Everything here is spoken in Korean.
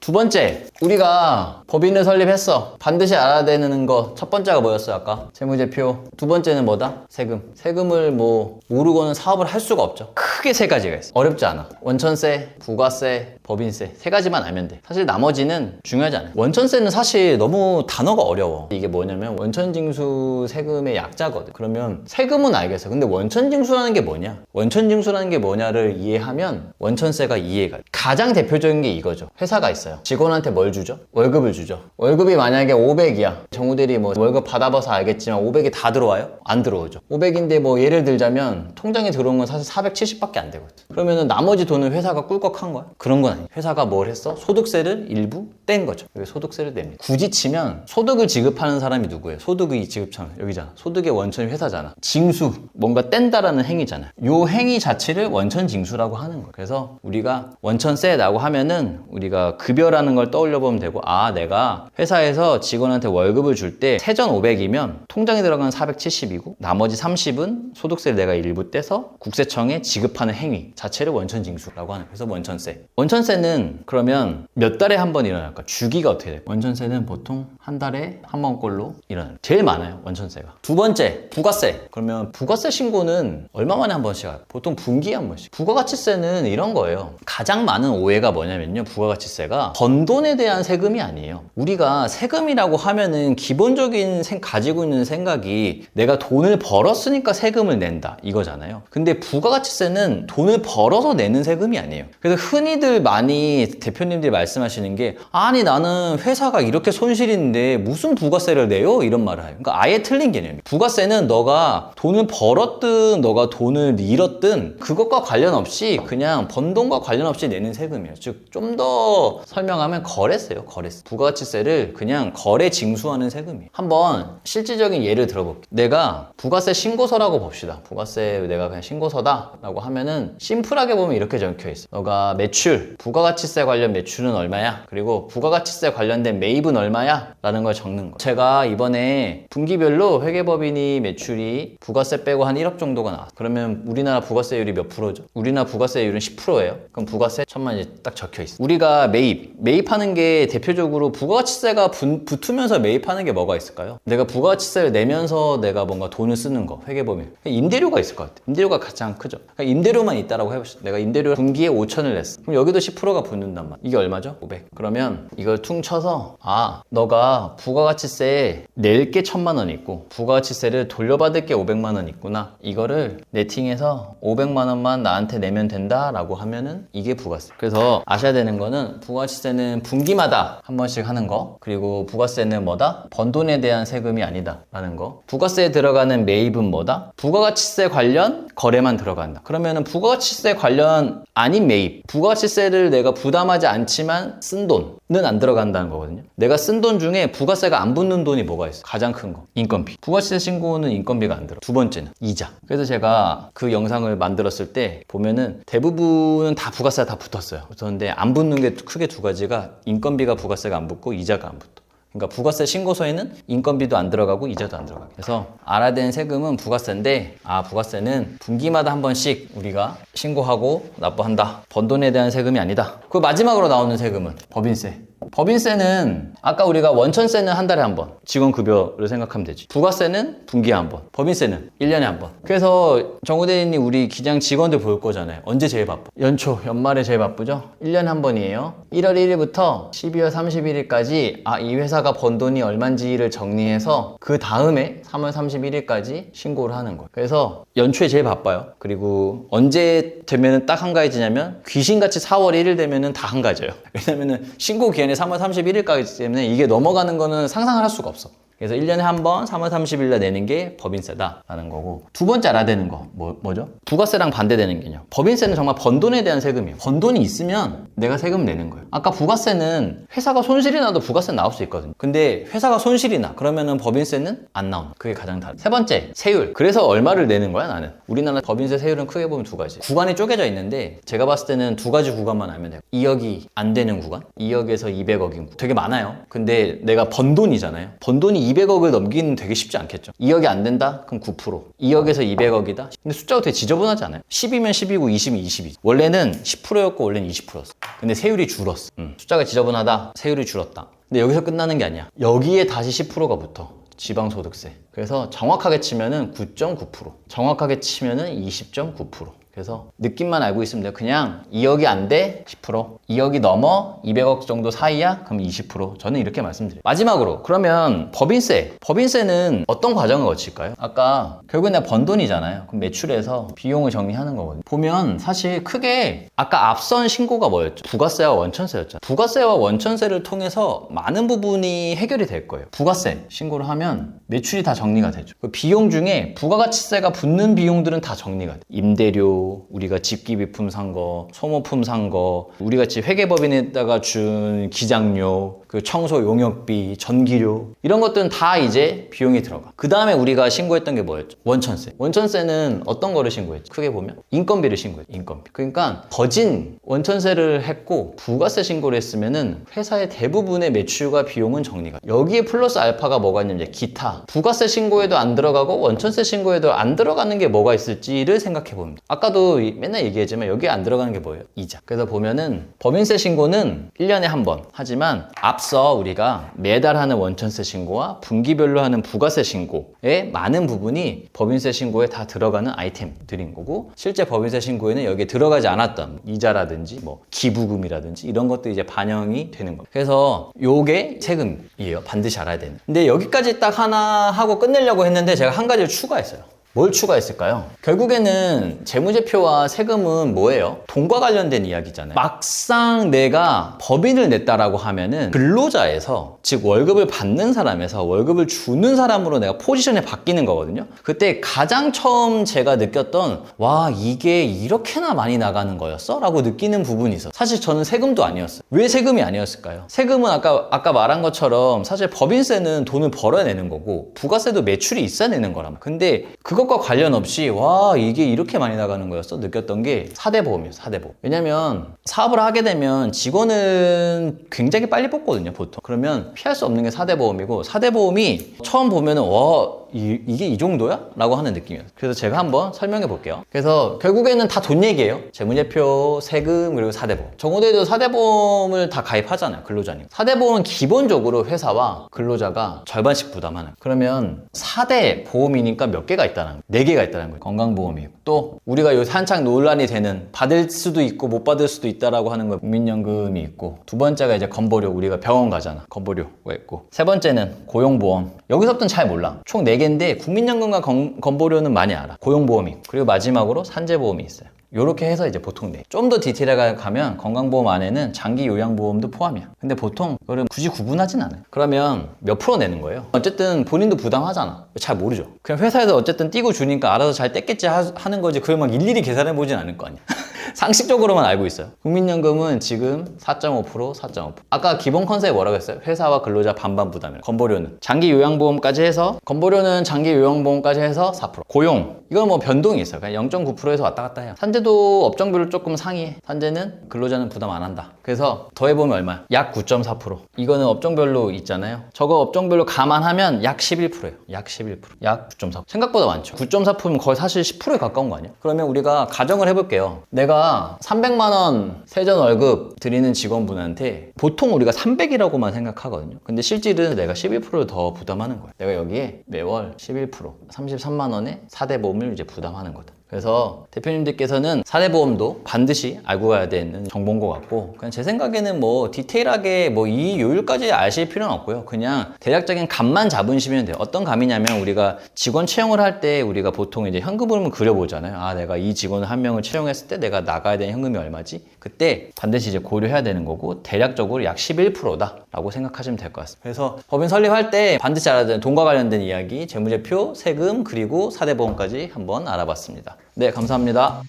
두 번째, 우리가 법인을 설립했어. 반드시 알아야 되는 거 첫 번째가 뭐였어요 아까? 재무제표. 두 번째는 뭐다? 세금. 세금을 뭐 모르고는 사업을 할 수가 없죠. 크게 세 가지가 있어. 어렵지 않아. 원천세, 부가세, 법인세. 세 가지만 알면 돼. 사실 나머지는 중요하지 않아요. 원천세는 사실 너무 단어가 어려워. 이게 뭐냐면 원천징수 세금의 약자거든. 그러면 세금은 알겠어. 근데 원천징수라는 게 뭐냐? 원천징수라는 게 뭐냐를 이해하면 원천세가 이해가 돼. 가장 대표적인 게 이거죠. 회사가 있어요. 직원한테 뭘 주죠? 월급을 주죠. 월급이 만약에 500이야. 정우들이 뭐 월급 받아봐서 알겠지만 500이 다 들어와요? 안 들어오죠. 500인데 뭐 예를 들자면 통장에 들어온 건 사실 470밖에 안 되거든. 그러면은 나머지 돈은 회사가 꿀꺽한 거야? 그런 건 아니에요. 회사가 뭘 했어? 소득세를 일부 뗀 거죠. 여기 소득세를 냅니다. 굳이 치면 소득을 지급하는 사람이 누구예요? 소득의 지급처는 여기잖아. 소득의 원천이 회사잖아. 징수, 뭔가 뗀다라는 행위잖아. 요 행위 자체를 원천징수라고 하는 거예요. 그래서 우리가 원천세라고 하면은 우리가 급여라는 걸 떠올려 보면 되고, 아, 내가 회사에서 직원한테 월급을 줄 때 세전 500이면 통장에 들어가는 470이고 나머지 30은 소득세를 내가 일부 떼서 국세청에 지급하는 행위 자체를 원천징수라고 하는 거예요. 그래서 원천세. 원천세는 그러면 몇 달에 한 번 일어날까? 주기가 어떻게 돼요? 원천세는 보통 한 달에 한 번꼴로 일어나요. 제일 많아요, 원천세가. 두 번째, 부가세. 그러면 부가세 신고는 얼마 만에 한 번씩 해요? 보통 분기에 한 번씩. 부가가치세는 이런 거예요. 가장 많은 오해가 뭐냐면요, 부가가치세가 번 돈에 대한 세금이 아니에요. 우리가 세금이라고 하면은 기본적인 가지고 있는 생각이 내가 돈을 벌었으니까 세금을 낸다 이거잖아요. 근데 부가가치세는 돈을 벌어서 내는 세금이 아니에요. 그래서 흔히들 많이 대표님들이 말씀하시는 게, 아니 나는 회사가 이렇게 손실인데 무슨 부가세를 내요? 이런 말을 해요. 그러니까 아예 틀린 개념이에요. 부가세는 너가 돈을 벌었든 너가 돈을 잃었든 그것과 관련 없이 그냥 번 돈과 관련 없이 내는 세금이에요. 즉 좀 더 설명하면 거래세요. 거래세. 부가가치세를 그냥 거래 징수하는 세금이에요. 한번 실질적인 예를 들어볼게요. 내가 부가세 신고서라고 봅시다. 부가세 내가 그냥 신고서다 라고 하면은 심플하게 보면 이렇게 적혀 있어. 너가 매출, 부가가치세 관련 매출은 얼마야? 그리고 부가가치세 관련된 매입은 얼마야? 라는 걸 적는 거. 제가 이번에 분기별로 회계법인이 매출이 부가세 빼고 한 1억 정도가 나왔어. 그러면 우리나라 부가세율이 몇 프로죠? 우리나라 부가세율은 10%예요. 그럼 부가세 천만 이제 딱 적혀 있어. 우리가 매입하는 게 대표적으로 부가가치세가 붙으면서 매입하는 게 뭐가 있을까요? 내가 부가가치세를 내면서 내가 뭔가 돈을 쓰는 거, 회계법인. 임대료가 있을 것 같아. 임대료가 가장 크죠. 그러니까 임대료만 있다라고 해봅시다. 내가 임대료 분기에 5천을 냈어. 그럼 여기도 10%가 붙는단 말이야. 이게 얼마죠? 500. 그러면 이걸 퉁 쳐서, 아, 너가 부가가치세 낼 게 1,000만 원 있고 부가가치세를 돌려받을 게 500만 원 있구나. 이거를 네팅해서 500만 원만 나한테 내면 된다라고 하면은 이게 부가세. 그래서 아셔야 되는 거는 부가가치세는 분기마다 한 번씩 하는 거, 그리고 부가세는 뭐다? 번 돈에 대한 세금이 아니다 라는 거. 부가세에 들어가는 매입은 뭐다? 부가가치세 관련 거래만 들어간다. 그러면은 부가가치세 관련 아닌 매입, 부가가치세를 내가 부담하지 않지만 쓴 돈은 안 들어간다는 거거든요. 내가 쓴 돈 중에 부가세가 안 붙는 돈이 뭐가 있어? 가장 큰 거, 인건비. 부가세세 신고는 인건비가 안 들어. 두 번째는 이자. 그래서 제가 그 영상을 만들었을 때 보면은 대부분은 다 부가세가 다 붙었어요. 붙었는데 안 붙는 게 크게 두 가지가, 인건비가 부가세가 안 붙고 이자가 안 붙어. 그러니까 부가세 신고서에는 인건비도 안 들어가고 이자도 안 들어가고. 그래서 알아야 되는 세금은 부가세인데, 아, 부가세는 분기마다 한 번씩 우리가 신고하고 납부한다. 번 돈에 대한 세금이 아니다. 그 마지막으로 나오는 세금은 법인세. 법인세는 아까 우리가 원천세는 한 달에 한 번, 직원 급여를 생각하면 되지. 부가세는 분기에 한 번, 법인세는 1년에 한 번. 그래서 정우대리님 우리 기장 직원들 볼 거잖아요. 언제 제일 바빠? 연초, 연말에 제일 바쁘죠? 1년에 한 번이에요. 1월 1일부터 12월 31일까지 아, 이 회사가 번 돈이 얼만지를 정리해서 그 다음에 3월 31일까지 신고를 하는 거예요. 그래서 연초에 제일 바빠요. 그리고 언제 되면은 딱 한가해지냐면 귀신같이 4월 1일 되면은 다 한가해져요. 왜냐면은 신고 기한이 3월 31일까지 때문에 이게 넘어가는 거는 상상을 할 수가 없어. 그래서 1년에 한 번 3월 30일날 내는 게 법인세다라는 거고, 두 번째 알아야 되는 거 뭐죠? 부가세랑 반대되는 개념. 법인세는 정말 번 돈에 대한 세금이에요. 번 돈이 있으면 내가 세금 내는 거예요. 아까 부가세는 회사가 손실이 나도 부가세 나올 수 있거든요. 근데 회사가 손실이 나 그러면은 법인세는 안 나오는, 그게 가장 다르다. 세 번째, 세율. 그래서 얼마를 내는 거야 나는? 우리나라 법인세 세율은 크게 보면 두 가지. 구간이 쪼개져 있는데 제가 봤을 때는 두 가지 구간만 알면 돼요. 2억이 안 되는 구간, 2억에서 200억인 구간. 되게 많아요. 근데 내가 번 돈이잖아요. 번 돈이 200억을 넘기는 되게 쉽지 않겠죠. 2억이 안 된다? 그럼 9%. 2억에서 200억이다? 근데 숫자가 되게 지저분하지 않아요? 10이면 10이고 20이면 20이지. 원래는 10%였고 원래는 20%였어. 근데 세율이 줄었어. 숫자가 지저분하다? 세율이 줄었다. 근데 여기서 끝나는 게 아니야. 여기에 다시 10%가 붙어. 지방소득세. 그래서 정확하게 치면은 9.9%. 정확하게 치면은 20.9%. 그래서 느낌만 알고 있으면 돼요. 그냥 2억이 안 돼? 10%. 2억이 넘어? 200억 정도 사이야? 그럼 20%. 저는 이렇게 말씀드려요. 마지막으로 그러면 법인세. 법인세는 어떤 과정을 거칠까요? 아까 결국엔 내가 번 돈이잖아요. 그럼 매출에서 비용을 정리하는 거거든요. 보면 사실 크게 아까 앞선 신고가 뭐였죠? 부가세와 원천세였죠. 부가세와 원천세를 통해서 많은 부분이 해결이 될 거예요. 부가세 신고를 하면 매출이 다 정리가 되죠. 그 비용 중에 부가가치세가 붙는 비용들은 다 정리가 돼요. 임대료, 우리가 집기비품 산 거, 소모품 산 거, 우리가 집 회계법인에다가 준 기장료, 그 청소 용역비, 전기료 이런 것들은 다 이제 비용이 들어가. 그 다음에 우리가 신고했던 게 뭐였죠? 원천세. 원천세는 어떤 거를 신고했죠? 크게 보면 인건비를 신고했죠. 인건비. 그러니까 거진 원천세를 했고 부가세 신고를 했으면은 회사의 대부분의 매출과 비용은 정리가. 여기에 플러스 알파가 뭐가 있냐면 이제 기타. 부가세 신고에도 안 들어가고 원천세 신고에도 안 들어가는 게 뭐가 있을지를 생각해 봅니다. 아까도 맨날 얘기했지만 여기에 안 들어가는 게 뭐예요? 이자. 그래서 보면은 법인세 신고는 1년에 한 번 하지만 앞서 우리가 매달 하는 원천세 신고와 분기별로 하는 부가세 신고의 많은 부분이 법인세 신고에 다 들어가는 아이템들인 거고, 실제 법인세 신고에는 여기에 들어가지 않았던 이자라든지 뭐 기부금이라든지 이런 것도 이제 반영이 되는 거예요. 그래서 요게 세금이에요. 반드시 알아야 되는. 근데 여기까지 딱 하나 하고 끝내려고 했는데 제가 한 가지를 추가했어요. 뭘 추가했을까요? 결국에는 재무제표와 세금은 뭐예요? 돈과 관련된 이야기잖아요. 막상 내가 법인을 냈다라고 하면은 근로자에서, 즉 월급을 받는 사람에서 월급을 주는 사람으로 내가 포지션이 바뀌는 거거든요. 그때 가장 처음 제가 느꼈던, 와, 이게 이렇게나 많이 나가는 거였어? 라고 느끼는 부분이 있어요. 사실 저는 세금도 아니었어요. 왜 세금이 아니었을까요? 세금은 아까 말한 것처럼 사실 법인세는 돈을 벌어야 내는 거고 부가세도 매출이 있어야 내는 거란 말이에요. 근데 그것과 관련 없이 와, 이게 이렇게 많이 나가는 거였어? 느꼈던 게 4대 보험이에요. 4대 보험. 왜냐면 사업을 하게 되면 직원은 굉장히 빨리 뽑거든요, 보통. 그러면 피할 수 없는 게 4대 보험이고, 4대 보험이 처음 보면은 와, 이게 이 정도야? 라고 하는 느낌이었어요. 그래서 제가 한번 설명해 볼게요. 그래서 결국에는 다 돈 얘기예요. 재무제표, 세금, 그리고 4대 보험. 적어도 4대 보험을 다 가입하잖아요, 근로자니까. 4대 보험은 기본적으로 회사와 근로자가 절반씩 부담하는. 그러면 4대 보험이니까 몇 개가 있다는 거예요. 4개가 있다는 거예요. 건강보험이 있고, 또 우리가 요새 한창 논란이 되는, 받을 수도 있고 못 받을 수도 있다라고 하는 거, 국민연금이 있고, 두 번째가 이제 건보료, 우리가 병원 가잖아, 건보료가 있고, 세 번째는 고용보험. 여기서부터는 잘 몰라. 총 4개인데 국민연금과 건보료는 많이 알아. 고용보험이 있고, 그리고 마지막으로 산재보험이 있어요. 요렇게 해서 이제 보통 좀 더 디테일하게 가면 건강보험 안에는 장기 요양보험도 포함이야. 근데 보통 그거를 굳이 구분하진 않아요. 그러면 몇 프로 내는 거예요? 어쨌든 본인도 부담하잖아. 잘 모르죠. 그냥 회사에서 어쨌든 띄고 주니까 알아서 잘 뗐겠지 하는 거지, 그걸 막 일일이 계산해 보진 않을 거 아니야. 상식적으로만 알고 있어요. 국민연금은 지금 4.5%, 4.5%. 아까 기본 컨셉이 뭐라고 했어요? 회사와 근로자 반반 부담이라고. 건보료는 장기 요양보험까지 해서, 건보료는 장기 요양보험까지 해서 4%. 고용, 이건 뭐 변동이 있어요. 그냥 0.9%에서 왔다 갔다 해요. 산재도 업종별로 조금 상이해. 산재는 근로자는 부담 안 한다. 그래서 더해보면 얼마야? 약 9.4%. 이거는 업종별로 있잖아요. 저거 업종별로 감안하면 약 11%예요. 약 11%. 약 9.4%. 생각보다 많죠. 9.4%면 거의 사실 10%에 가까운 거 아니야? 그러면 우리가 가정을 해볼게요. 내가 300만 원 세전 월급 드리는 직원분한테 보통 우리가 300이라고만 생각하거든요. 근데 실질은 내가 11%를 더 부담하는 거예요. 내가 여기에 매월 11%, 33만 원의 4대 보험을 이제 부담하는 거다. 그래서 대표님들께서는 4대 보험도 반드시 알고 가야 되는 정보인 것 같고, 그냥 제 생각에는 뭐 디테일하게 뭐 이 요율까지 아실 필요는 없고요. 그냥 대략적인 감만 잡으시면 돼요. 어떤 감이냐면, 우리가 직원 채용을 할 때 우리가 보통 이제 현금 흐름을 그려보잖아요. 아, 내가 이 직원을 한 명을 채용했을 때 내가 나가야 되는 현금이 얼마지? 그때 반드시 이제 고려해야 되는 거고, 대략적으로 약 11%다 라고 생각하시면 될 것 같습니다. 그래서 법인 설립할 때 반드시 알아야 되는 돈과 관련된 이야기, 재무제표, 세금, 그리고 4대 보험까지 한번 알아봤습니다. 네, 감사합니다.